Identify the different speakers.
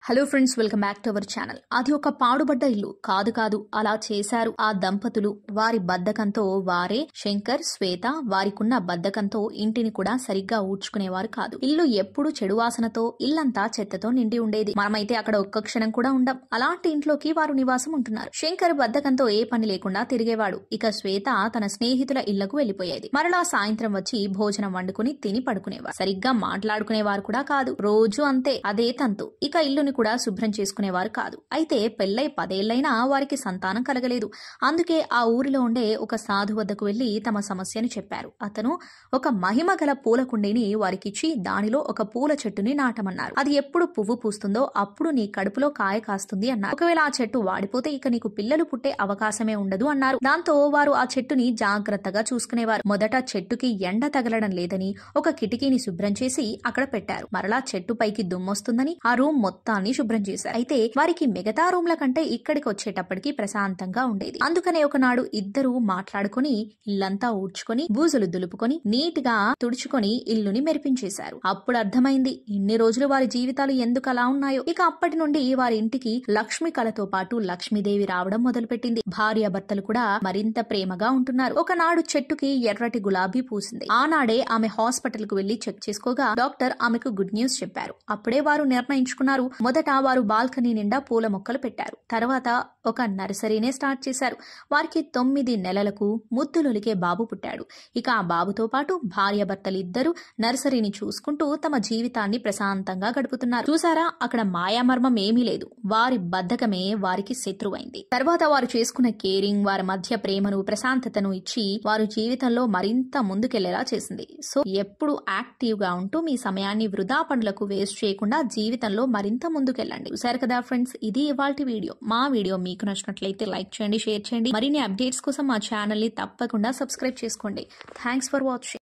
Speaker 1: Hello friends, welcome back to our channel. అది ఒక పాడుబడ్డ ఇల్లు కాదు అలా చేశారు ఆ దంపతులు. వారి బద్ధకంతో వారే, శంకర్, శ్వేత, వారికున్న బద్ధకంతో ఇంటిని కూడా సరిగ్గా ఊడ్చుకునేవారు కాదు. ఇల్లు ఎప్పుడు చెడు వాసనతో, ఇల్లంతా చెత్తతో నిండి ఉండేది. మనమైతే అక్కడ ఒక్క క్షణం కూడా ఉండం. అలాంటి ఇంట్లోకి వారు నివాసం ఉంటున్నారు. శంకర్ బద్ధకంతో ఏ పని లేకుండా తిరిగేవాడు. ఇక శ్వేత తన స్నేహితుల ఇళ్లకు వెళ్లిపోయేది. మరలా సాయంత్రం వచ్చి భోజనం వండుకుని తిని పడుకునేవారు. సరిగ్గా మాట్లాడుకునేవారు కూడా కాదు. రోజు అంతే, అదే తంతు. ఇక ఇల్లుని కూడా శుభ్రం చేసుకునేవారు కాదు. అయితే పెళ్లై 10 ఏళ్లైనా వారికి సంతానం కలగలేదు. అందుకే ఆ ఊరిలో ఉండే ఒక సాధు వద్దకు వెళ్లి తమ సమస్యను చెప్పారు. అతను ఒక మహిమ గల పూల కుండీని వారికిచ్చి దానిలో ఒక పూల చెట్టుని నాటమన్నారు. అది ఎప్పుడు పువ్వు పూస్తుందో అప్పుడు నీ కడుపులో కాయ కాస్తుంది అన్నారు. ఒకవేళ ఆ చెట్టు వాడిపోతే ఇక నీకు పిల్లలు పుట్టే అవకాశమే ఉండదు అన్నారు. దాంతో వారు ఆ చెట్టుని జాగ్రత్తగా చూసుకునేవారు. మొదట చెట్టుకి ఎండ తగలడం లేదని ఒక కిటికీని శుభ్రం చేసి అక్కడ పెట్టారు. మరలా చెట్టు పైకి దుమ్మొస్తుందని ఆ రూమ్ మొత్తాన్ని శుభ్రం చేశారు. అయితే వారికి మిగతా రూమ్ల కంటే ఇక్కడికి వచ్చేటప్పటికి ప్రశాంతంగా ఉండేది. అందుకనే ఒకనాడు ఇద్దరు మాట్లాడుకుని ఇల్లంతా ఊడ్చుకొని బూజులు దులుపుకొని నీట్ గా తుడుచుకొని ఇల్లుని మెరిపించేశారు. అప్పుడు అర్థమైంది ఇన్ని రోజులు వారి జీవితాలు ఎందుకు అలా ఉన్నాయో. ఇక అప్పటి నుండి వారి ఇంటికి లక్ష్మి కళతో పాటు లక్ష్మీదేవి రావడం మొదలుపెట్టింది. భార్యాభర్తలు కూడా మరింత ప్రేమగా ఉంటున్నారు. ఒకనాడు చెట్టుకి ఎర్రటి గులాబీ పూసింది. ఆనాడే ఆమె హాస్పిటల్ కు వెళ్లి చెక్ చేసుకోగా డాక్టర్ ఆమెకు గుడ్ న్యూస్ చెప్పారు. అప్పుడే వారు నిర్ణయించుకున్నారు. మొదట వారు బాల్కనీ నిండా పూల మొక్కలు పెట్టారు. తర్వాత ఒక నర్సరీనే స్టార్ట్ చేశారు. వారికి 9 నెలలకు ముద్దులొలికే బాబు పుట్టాడు. ఇక ఆ బాబుతో పాటు భార్యాభర్తలిద్దరూ నర్సరీని చూసుకుంటూ తమ జీవితాన్ని ప్రశాంతంగా గడుపుతున్నారు. చూసారా, అక్కడ మాయామర్మం ఏమీ లేదు. వారి బద్ధకమే వారికి శత్రువైంది. తర్వాత వారు చేసుకున్న కేరింగ్ వారి మధ్య ప్రేమను, ప్రశాంతతను ఇచ్చి వారు జీవితంలో మరింత ముందుకెళ్లేలా చేసింది. సో ఎప్పుడు యాక్టివ్ గా ఉంటూ మీ సమయాన్ని వృధా పనులకు వేస్ట్ చేయకుండా జీవితంలో మరింత ముందుకెళ్ళండి. చూసారు కదా ఫ్రెండ్స్, ఇది ఇవాల్టి వీడియో. మా వీడియో మీకు నచ్చినట్లయితే లైక్ చేయండి, షేర్ చేయండి. మరిన్ని అప్డేట్స్ కోసం మా ఛానల్ ని తప్పకుండా సబ్స్క్రైబ్ చేసుకోండి. Thanks for watching.